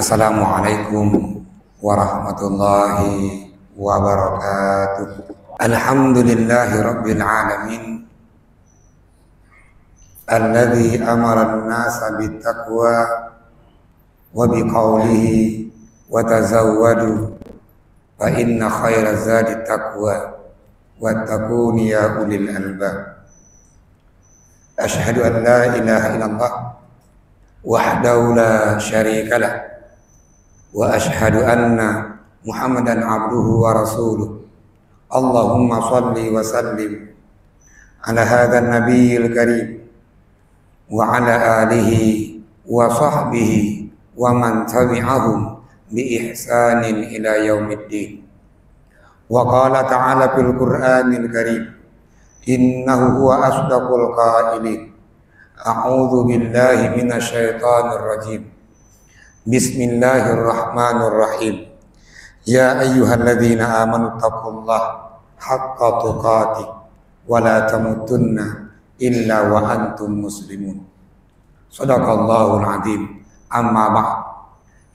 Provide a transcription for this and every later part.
Assalamualaikum warahmatullahi wabarakatuh. Alhamdulillahi rabbil alamin alladzi amara an-nasa bittaqwa wa biqaulihi wa tazawwadu fa inna khayra zadi taqwa wattaquni ya ulil albab. Asyhadu an la ilaha illallah wahdahu la syarika lah wa asyhadu anna Muhammadan abduhu wa rasuluh. Allahumma salli wa sallim ala hadzal nabiyil karim wa ala alihi wa sahbihi wa man tabi'ahum bi ihsanin ila yaumiddin. Wa qala ta'ala fil Qur'anil karim, innahu huwa asdaqul qailin. A'udzu billahi minasyaitonir rajim. Bismillahirrahmanirrahim. Ya ayyuhalladzina amanu taqullaha haqqa tuqatih wa la tamutunna illa wa antum muslimun. Shadaqallahul azim. Amma ba'd.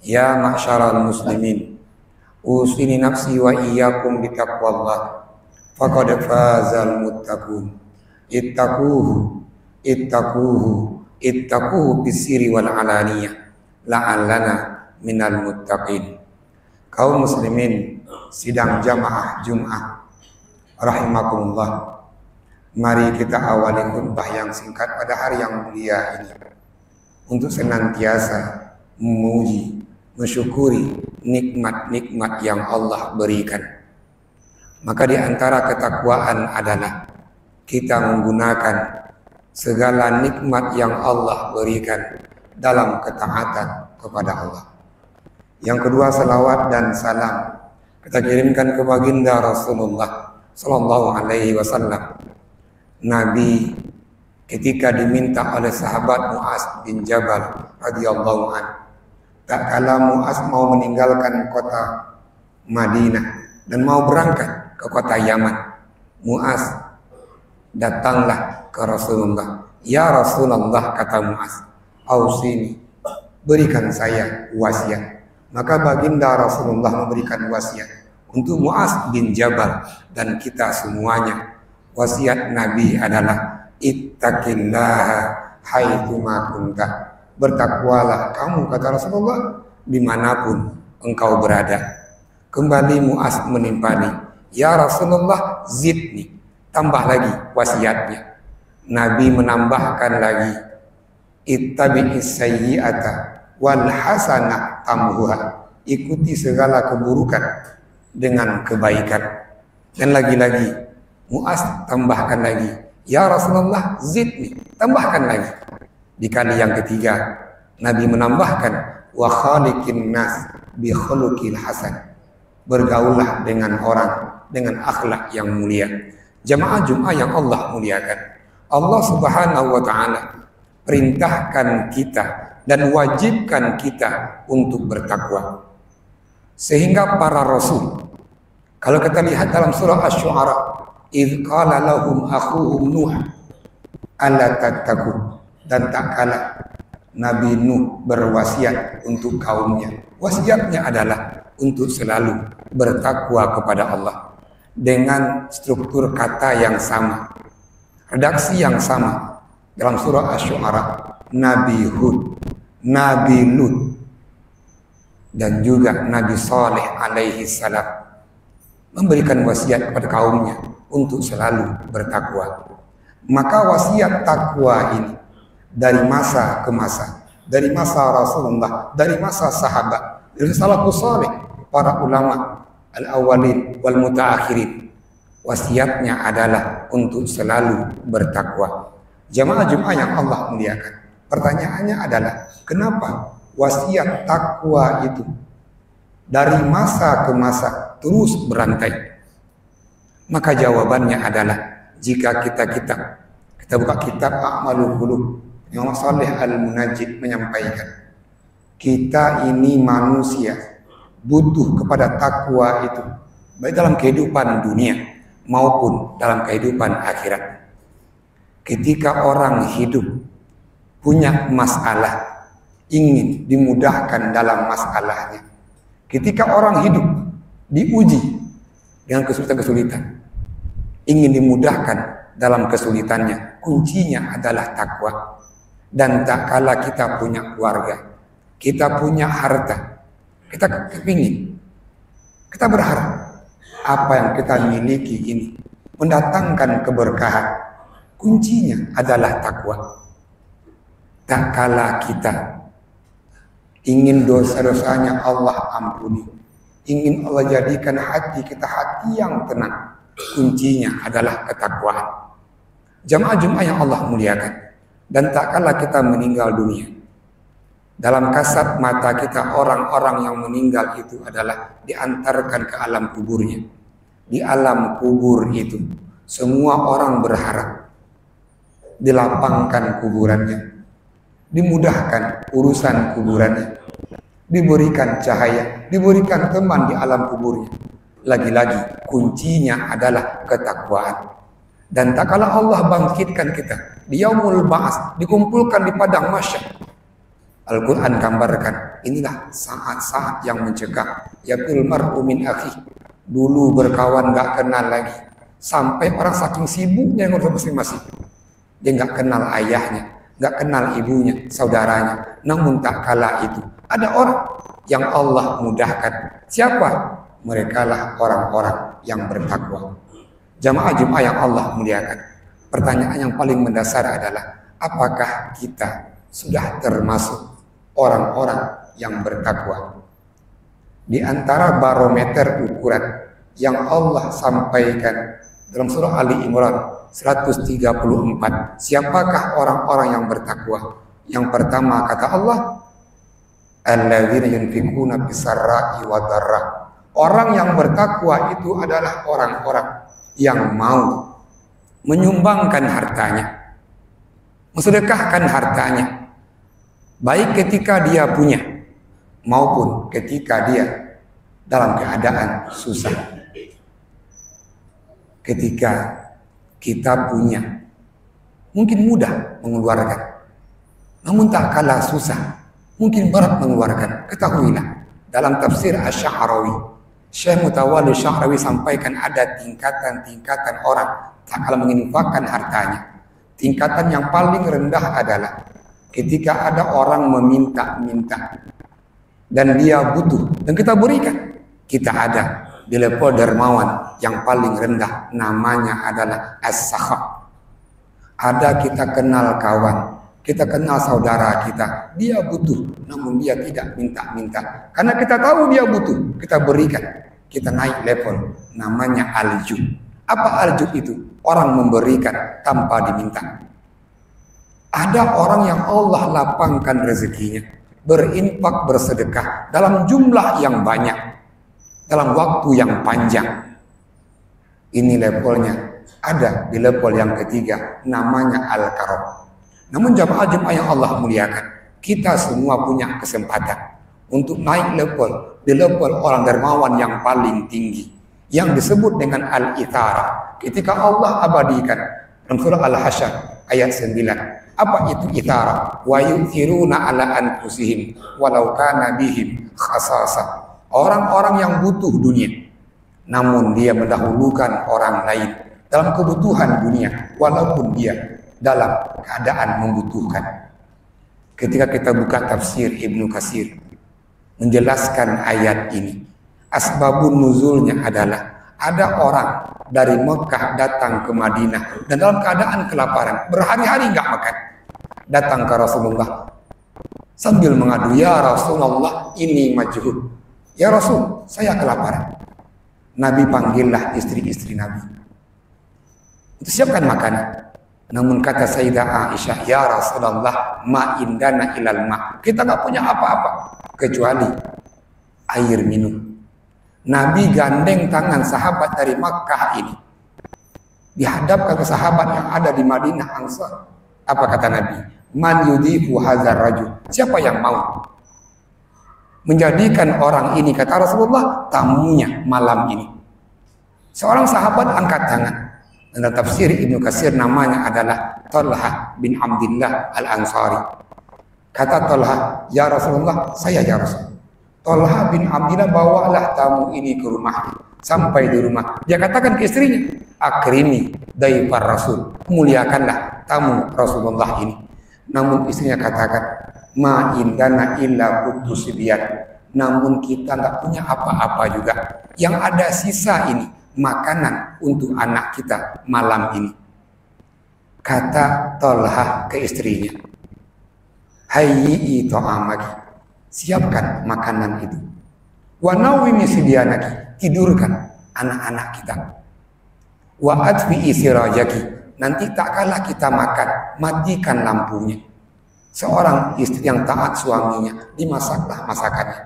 Ya ma'syaral muslimin, usini nafsi wa iyyakum bitaqwallah. Faqad fazal muttaqun. Ittaquhu bisiri wal alaniyah la'allana minal muttaqin. Kaum muslimin sidang jamaah Jum'ah rahimakumullah, mari kita awali khutbah yang singkat pada hari yang mulia ini untuk senantiasa memuji, mensyukuri nikmat-nikmat yang Allah berikan. Maka di antara ketakwaan adalah kita menggunakan segala nikmat yang Allah berikan dalam ketaatan kepada Allah. Yang kedua, salawat dan salam kita kirimkan ke baginda Rasulullah sallallahu alaihi wasallam. Nabi ketika diminta oleh sahabat Mu'az bin Jabal radhiyallahu anhu, tak kala Mu'az mau meninggalkan kota Madinah dan mau berangkat ke kota Yaman, Mu'az datanglah ke Rasulullah. Ya Rasulullah, kata Mu'az, ausini, berikan saya wasiat. Maka baginda Rasulullah memberikan wasiat untuk Mu'az bin Jabal dan kita semuanya. Wasiat Nabi adalah ittaqillaha haitsuma kunta. Bertakwalah kamu, kata Rasulullah, dimanapun engkau berada. Kembali Mu'az menimpali, ya Rasulullah, zidni, tambah lagi wasiatnya. Nabi menambahkan lagi, ittabi'is sayyi'ata wal hasanah tamhuha, ikuti segala keburukan dengan kebaikan. Dan lagi-lagi Mu'az tambahkan lagi, ya Rasulullah, zidni, tambahkan lagi. Di kali yang ketiga Nabi menambahkan, wa khaliqin nas bi khuluqil hasan, bergaullah dengan orang dengan akhlak yang mulia. Jamaah Jum'ah yang Allah muliakan, Allah subhanahu wa ta'ala perintahkan kita dan wajibkan kita untuk bertakwa. Sehingga para rasul, kalau kita lihat dalam surah Asy-Syu'ara, idz qala lahum akhuhum Nuh alla tattaqun, dan tak kala Nabi Nuh berwasiat untuk kaumnya. Wasiatnya adalah untuk selalu bertakwa kepada Allah dengan struktur kata yang sama, redaksi yang sama. Dalam surah Asy-Syu'ara, Nabi Hud, Nabi Lut, dan juga Nabi Saleh alaihi salam memberikan wasiat kepada kaumnya untuk selalu bertakwa. Maka wasiat takwa ini dari masa ke masa, dari masa Rasulullah, dari masa sahabat, dari salafus saleh, para ulama al-awwalin wal mutaakhirin, wasiatnya adalah untuk selalu bertakwa. Jamaah Jum'ah yang Allah muliakan, pertanyaannya adalah, kenapa wasiat takwa itu dari masa ke masa terus berantai? Maka jawabannya adalah, jika kita buka kitab A'malul Qulub, Imam Shalih Al-Munajjid menyampaikan, kita ini manusia butuh kepada takwa itu, baik dalam kehidupan dunia maupun dalam kehidupan akhirat. Ketika orang hidup punya masalah, ingin dimudahkan dalam masalahnya. Ketika orang hidup diuji dengan kesulitan-kesulitan, ingin dimudahkan dalam kesulitannya, kuncinya adalah takwa. Dan tak kala kita punya keluarga, kita punya harta, kita kepingin, kita berharap apa yang kita miliki ini mendatangkan keberkahan, kuncinya adalah takwa. Tak kala kita ingin dosa-dosanya Allah ampuni, ingin Allah jadikan hati kita hati yang tenang, kuncinya adalah ketakwaan. Jamaah-jamaah yang Allah muliakan, dan tak kala kita meninggal dunia, dalam kasat mata kita orang-orang yang meninggal itu adalah diantarkan ke alam kuburnya. Di alam kubur itu semua orang berharap dilapangkan kuburannya, dimudahkan urusan kuburannya, diberikan cahaya, diberikan teman di alam kuburnya. Lagi-lagi kuncinya adalah ketakwaan. Dan tak kala Allah bangkitkan kita di yaumul ba'ats, dikumpulkan di padang mahsyar, Al-Quran gambarkan inilah saat-saat yang mencegah. Yaqul mar'u min akhi, dulu berkawan gak kenal lagi, sampai orang saking sibuknya ngurus masing-masing, dia gak kenal ayahnya, gak kenal ibunya, saudaranya. Namun tak kala itu ada orang yang Allah mudahkan. Siapa? Mereka lah orang-orang yang bertakwa. Jamaah-jamaah yang Allah muliakan, pertanyaan yang paling mendasar adalah apakah kita sudah termasuk orang-orang yang bertakwa? Di antara barometer ukuran yang Allah sampaikan dalam surah Ali Imran 134, siapakah orang-orang yang bertakwa? Yang pertama kata Allah, alladzina yunfikuna bisarra'i wa dharra. Orang yang bertakwa itu adalah orang-orang yang mau menyumbangkan hartanya, mensedekahkan hartanya, baik ketika dia punya maupun ketika dia dalam keadaan susah. Ketika kita punya, mungkin mudah mengeluarkan, namun tak kalah susah, mungkin berat mengeluarkan. Ketahuilah, dalam tafsir Asy-Sya'rawi, Syekh Mutawalli Sya'rawi sampaikan ada tingkatan-tingkatan orang tak kalah menginfakkan hartanya. Tingkatan yang paling rendah adalah ketika ada orang meminta-minta dan dia butuh dan kita berikan. Kita ada di level dermawan yang paling rendah, namanya adalah as-sakha. Ada kita kenal kawan, kita kenal saudara kita, dia butuh namun dia tidak minta-minta, karena kita tahu dia butuh, kita berikan. Kita naik level, namanya alju. Apa alju itu? Orang memberikan tanpa diminta. Ada orang yang Allah lapangkan rezekinya, berinfak, bersedekah dalam jumlah yang banyak, dalam waktu yang panjang. Ini levelnya ada di level yang ketiga, namanya al-karam. Namun jamaah-jamaah yang Allah muliakan, kita semua punya kesempatan untuk naik level, di level orang dermawan yang paling tinggi, yang disebut dengan al-ithara. Ketika Allah abadikan dalam surah Al-Hasyr ayat 9, apa itu ithara? Wa yu'thiruna ala anfusihim walau kana bihim khasasa. Orang-orang yang butuh dunia, namun dia mendahulukan orang lain dalam kebutuhan dunia, walaupun dia dalam keadaan membutuhkan. Ketika kita buka tafsir Ibnu Katsir menjelaskan ayat ini, asbabun nuzulnya adalah ada orang dari Mekah datang ke Madinah dan dalam keadaan kelaparan, berhari-hari nggak makan, datang ke Rasulullah sambil mengadu, ya Rasulullah ini majhud, ya Rasul saya kelaparan. Nabi panggillah istri-istri Nabi untuk siapkan makanan. Namun kata Sayyidah Aisyah, ya Rasulullah ma indana ilal ma, kita nggak punya apa-apa kecuali air minum. Nabi gandeng tangan sahabat dari Makkah ini, dihadapkan ke sahabat yang ada di Madinah Ansar. Apa kata Nabi? Man yudifu hadzal rajul, siapa yang mau menjadikan orang ini, kata Rasulullah, tamunya malam ini. Seorang sahabat angkat tangan. Dan tafsir Ibnu Katsir namanya adalah Talha bin Abdullah Al-Ansari. Kata Talha, ya Rasulullah, saya ya Rasul. Talha bin Abdillah, bawalah tamu ini ke rumah. Sampai di rumah, dia katakan ke istrinya, akrimi daifar Rasul, muliakanlah tamu Rasulullah ini. Namun istrinya katakan, ma indana illa kutusibiyat, namun kita nggak punya apa-apa juga. Yang ada sisa ini makanan untuk anak kita malam ini. Kata Talha ke istrinya, hayyi ta'amaki, siapkan makanan itu. Wa nawwimi sibyanaki, tidurkan anak-anak kita. Wa atfi'i sirajaki, nanti tak kalah kita makan, matikan lampunya. Seorang istri yang taat suaminya, dimasaklah masakannya.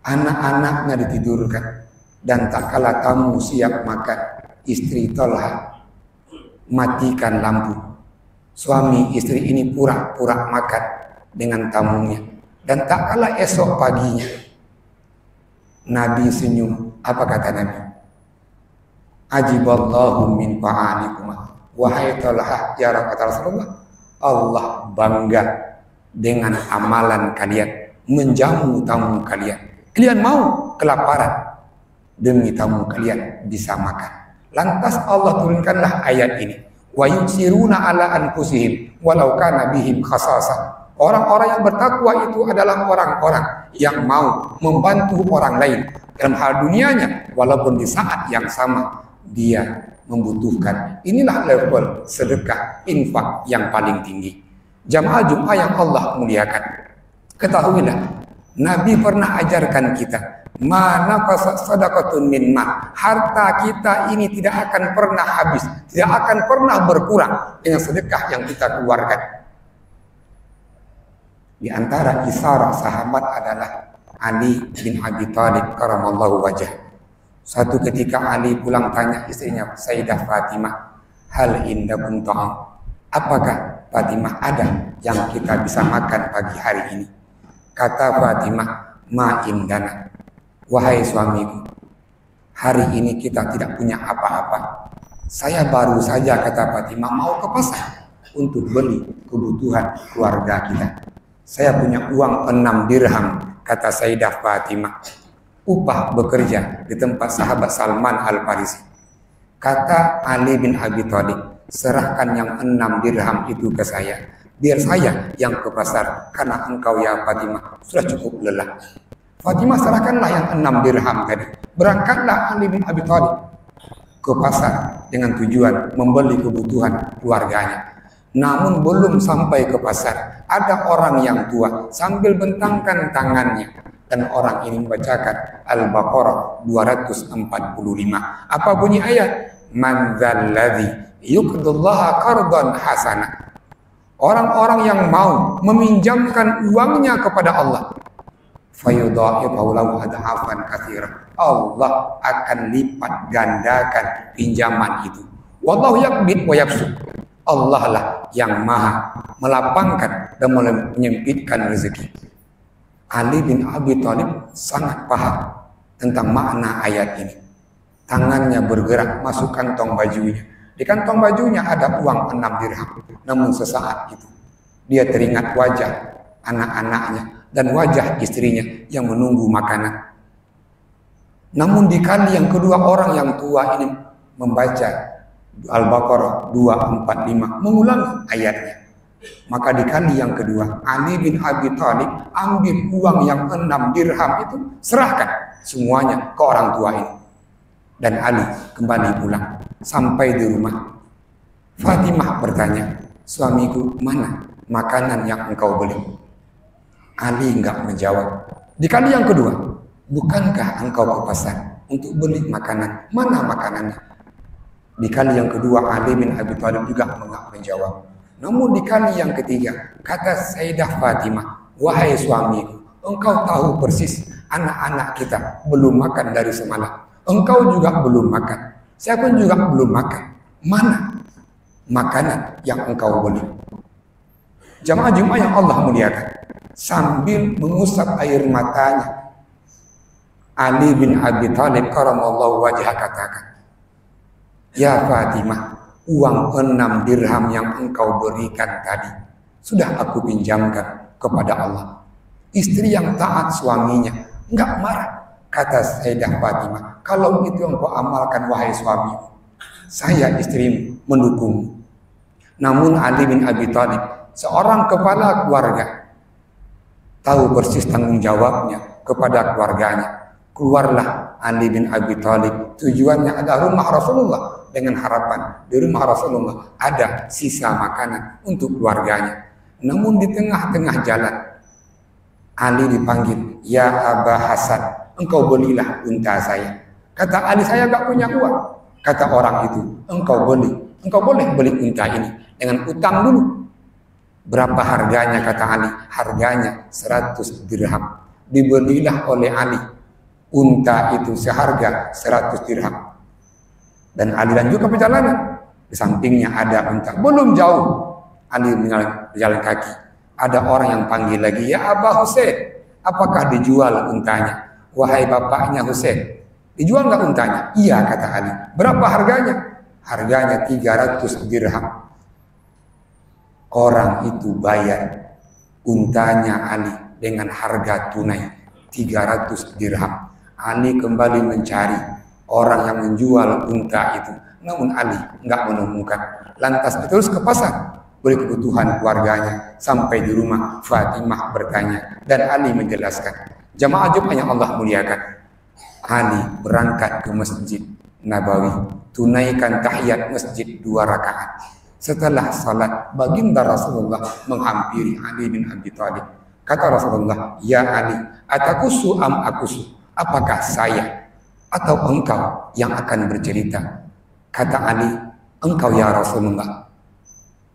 Anak-anaknya ditidurkan, dan tak kalah tamu siap makan, istri Talha matikan lampu. Suami istri ini pura-pura makan dengan tamunya, dan tak kalah esok paginya Nabi senyum. Apa kata Nabi? Ajiballahu min fa'alikum, wahai Talha, ya Rasulullah, Allah bangga dengan amalan kalian, menjamu tamu kalian. Kalian mau kelaparan, demi tamu kalian bisa makan. Lantas Allah turunkanlah ayat ini, wa yusiruna ala anfusihim walau kana bihim khasasah. Orang-orang yang bertakwa itu adalah orang-orang yang mau membantu orang lain dalam hal dunianya, walaupun di saat yang sama dia membutuhkan. Inilah level sedekah infak yang paling tinggi. Jamaah Jumat yang Allah muliakan, ketahuilah, Nabi pernah ajarkan kita, mana sadaqatun min ma, harta kita ini tidak akan pernah habis, tidak akan pernah berkurang dengan sedekah yang kita keluarkan. Di antara isyarat sahabat adalah Ali bin Abi Thalib karamallahu wajah. Suatu ketika Ali pulang tanya istrinya Sayyidah Fatimah, hal indakum ta'am, apakah Fatimah ada yang kita bisa makan pagi hari ini? Kata Fatimah, ma indana, wahai suamiku, hari ini kita tidak punya apa-apa. Saya baru saja, kata Fatimah, mau ke pasar untuk beli kebutuhan keluarga kita. Saya punya uang 6 dirham, kata Sayyidah Fatimah, upah bekerja di tempat sahabat Salman Al-Farisi. Kata Ali bin Abi Thalib, serahkan yang 6 dirham itu ke saya, biar saya yang ke pasar, karena engkau ya Fatimah sudah cukup lelah. Fatimah serahkanlah yang 6 dirham tadi. Berangkatlah Ali bin Abi Thalib ke pasar dengan tujuan membeli kebutuhan keluarganya. Namun belum sampai ke pasar, ada orang yang tua sambil bentangkan tangannya, dan orang ini membacakan Al-Baqarah 245. Apa bunyi ayat? Man dzalladzi yuqdillaha qardan hasanah. Orang-orang yang mau meminjamkan uangnya kepada Allah, fayudha'ifahu lahu adhafan katsira, Allah akan lipat gandakan pinjaman itu. Wallahu yaqbid wa yabsut, Allah lah yang maha melapangkan dan menyempitkan rezeki. Ali bin Abi Thalib sangat paham tentang makna ayat ini. Tangannya bergerak masuk kantong bajunya. Di kantong bajunya ada uang 6 dirham. Namun sesaat itu dia teringat wajah anak-anaknya dan wajah istrinya yang menunggu makanan. Namun di kali yang kedua, orang yang tua ini membaca Al-Baqarah 245, mengulang ayatnya. Maka di kali yang kedua, Ali bin Abi Thalib ambil uang yang 6 dirham itu, serahkan semuanya ke orang tua ini. Dan Ali kembali pulang. Sampai di rumah, Fatimah bertanya, suamiku, mana makanan yang engkau beli? Ali enggak menjawab. Di kali yang kedua, bukankah engkau ke pasar untuk beli makanan? Mana makanannya? Di kali yang kedua, Ali bin Abi Thalib juga enggak menjawab. Namun di kali yang ketiga, kata Sayyidah Fatimah, wahai suamiku, engkau tahu persis anak-anak kita belum makan dari semalam. Engkau juga belum makan. Saya pun juga belum makan. Mana makanan yang engkau beli? Jamaah Jumat yang Allah muliakan, sambil mengusap air matanya, Ali bin Abi Thalib karamallahu wajhah katakan, ya Fatimah, uang 6 dirham yang engkau berikan tadi sudah aku pinjamkan kepada Allah. Istri yang taat suaminya, enggak marah. Kata Sayyidah Fatimah, kalau itu engkau amalkan wahai suami, saya istrimu mendukungmu. Namun Ali bin Abi Thalib, seorang kepala keluarga, tahu persis tanggung jawabnya kepada keluarganya. Keluarlah Ali bin Abi Thalib, tujuannya adalah rumah Rasulullah, dengan harapan di rumah Rasulullah ada sisa makanan untuk keluarganya. Namun di tengah-tengah jalan Ali dipanggil, ya Aba Hasan, engkau belilah unta saya. Kata Ali, saya gak punya uang. Kata orang itu, engkau boleh beli unta ini dengan utang dulu. Berapa harganya? Kata Ali, harganya 100 dirham. Dibelilah oleh Ali unta itu seharga 100 dirham. Dan Ali lanjut ke perjalanan. Di sampingnya ada unta. Belum jauh Ali berjalan kaki, ada orang yang panggil lagi, ya Aba Husain, apakah dijual untanya? Wahai bapaknya Husain, dijual nggak untanya? Iya, kata Ali. Berapa harganya? Harganya 300 dirham. Orang itu bayar untanya Ali dengan harga tunai 300 dirham. Ali kembali mencari orang yang menjual unta itu, namun Ali nggak menemukan. Lantas terus ke pasar beli kebutuhan keluarganya. Sampai di rumah, Fatimah bertanya dan Ali menjelaskan. Jamaah Jumat yang Allah muliakan, Ali berangkat ke Masjid Nabawi, tunaikan tahiyat masjid 2 rakaat. Setelah salat, baginda Rasulullah menghampiri Ali bin Abi Thalib. Kata Rasulullah, ya Ali, atakusu am akusu, apakah saya atau engkau yang akan bercerita? Kata Ali, engkau ya Rasulullah.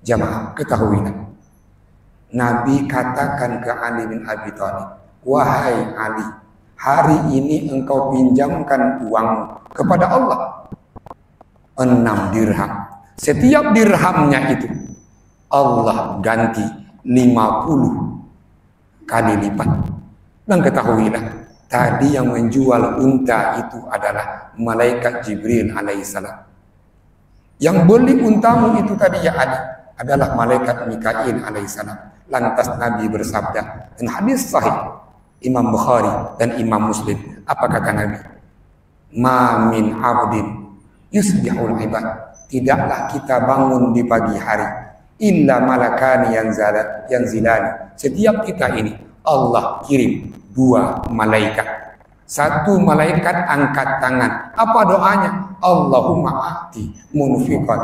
Jamaah, ketahuilah, Nabi katakan ke Ali bin Abi Thalib, wahai Ali, hari ini engkau pinjamkan uang kepada Allah 6 dirham. Setiap dirhamnya itu Allah ganti 50 kali lipat. Dan ketahuilah, tadi yang menjual unta itu adalah malaikat Jibril alaihissalam. Yang beli untamu itu tadi ya Ali adalah malaikat Mikail alaihissalam. Lantas Nabi bersabda, dan hadis sahih Imam Bukhari dan Imam Muslim, apa kata Nabi? Ma min abdin yusbihul ibad, tidaklah kita bangun di pagi hari illa malakani yang zilani. Setiap kita ini Allah kirim 2 malaikat. Satu malaikat angkat tangan. Apa doanya? Allahumma ati munfiqan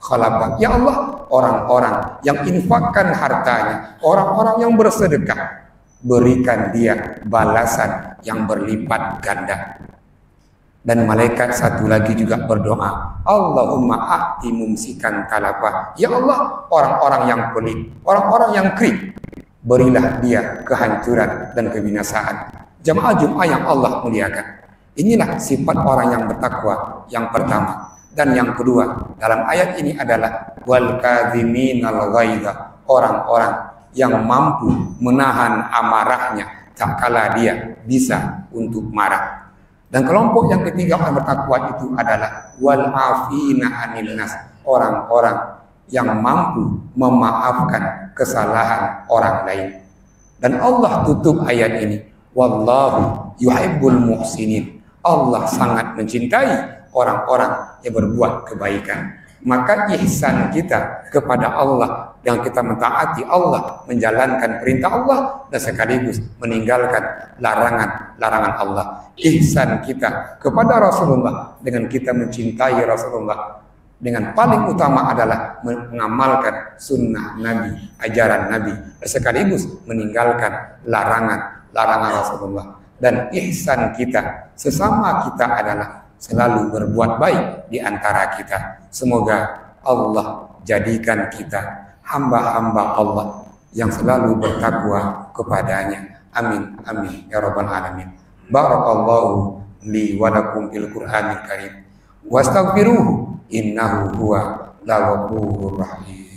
khalafah. Ya Allah, orang-orang yang infakkan hartanya, orang-orang yang bersedekah, berikan dia balasan yang berlipat ganda. Dan malaikat satu lagi juga berdoa, Allahumma a'ti mumsikan talafah. Ya Allah, orang-orang yang pelit, orang-orang yang krik, berilah dia kehancuran dan kebinasaan. Jamaah Jumat yang Allah muliakan, inilah sifat orang yang bertakwa yang pertama. Dan yang kedua dalam ayat ini adalah wal kadhiminal ghaidha, orang-orang yang mampu menahan amarahnya tak kala dia bisa untuk marah. Dan kelompok yang ketiga orang bertakwa itu adalah wal afina anil nas, orang-orang yang mampu memaafkan kesalahan orang lain. Dan Allah tutup ayat ini, wallahu yuhibbul muhsinin, Allah sangat mencintai orang-orang yang berbuat kebaikan. Maka ihsan kita kepada Allah yang kita mentaati Allah, menjalankan perintah Allah dan sekaligus meninggalkan larangan Allah. Ihsan kita kepada Rasulullah dengan kita mencintai Rasulullah, dengan paling utama adalah mengamalkan sunnah Nabi, ajaran Nabi, dan sekaligus meninggalkan larangan Rasulullah. Dan ihsan kita sesama kita adalah selalu berbuat baik di antara kita. Semoga Allah jadikan kita hamba-hamba Allah yang selalu bertakwa kepadanya. Amin, amin, ya rabbal alamin. Barakallahu li wa lakum fil Qur'anil karim. Wastaghfiruhu innahu huwa ghafurur rahim.